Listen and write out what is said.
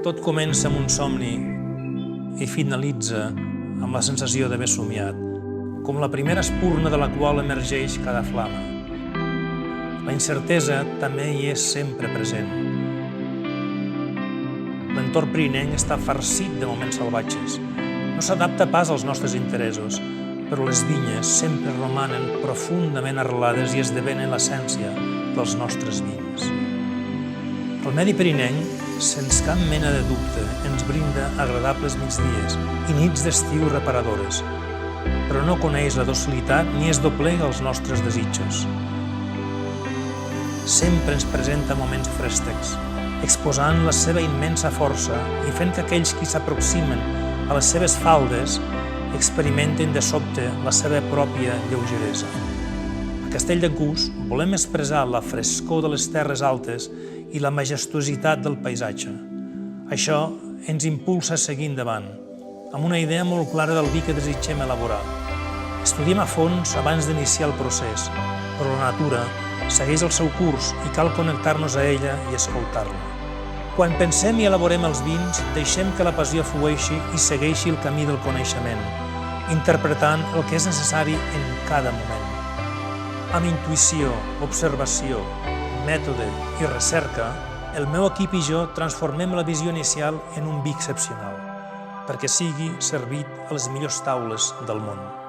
Tot comença amb un somni i finalitza amb la sensació d'haver somiat, com la primera espurna de la qual emergeix cada flama. La incertesa també hi és sempre present. L'entorn pirinenc està farcit de moments salvatges. No s'adapta pas als nostres interessos, però les vinyes sempre romanen profundament arrelades i esdevenen l'essència dels nostres vins. El medi pirinenc, sense cap mena de dubte, ens brinda agradables migdies i nits d'estiu reparadores, però no coneix la docilitat ni es doblega als nostres desitjos. Sempre ens presenta moments fréstecs, exposant la seva immensa força i fent que aquells qui s'aproximen a les seves faldes experimenten de sobte la seva pròpia lleugeresa. A Castell de Cús volem expressar la frescor de les terres altes i la majestuositat del paisatge. Això ens impulsa a seguir endavant, amb una idea molt clara del vi que desitgem elaborar. Estudiem a fons abans d'iniciar el procés, però la natura segueix el seu curs i cal connectar-nos a ella i escoltar-la. Quan pensem i elaborem els vins, deixem que la passió flueixi i segueixi el camí del coneixement, interpretant el que és necessari en cada moment. Amb intuïció, observació, mètode i recerca, el meu equip i jo transformem la visió inicial en un vi excepcional, perquè sigui servit a les millors taules del món.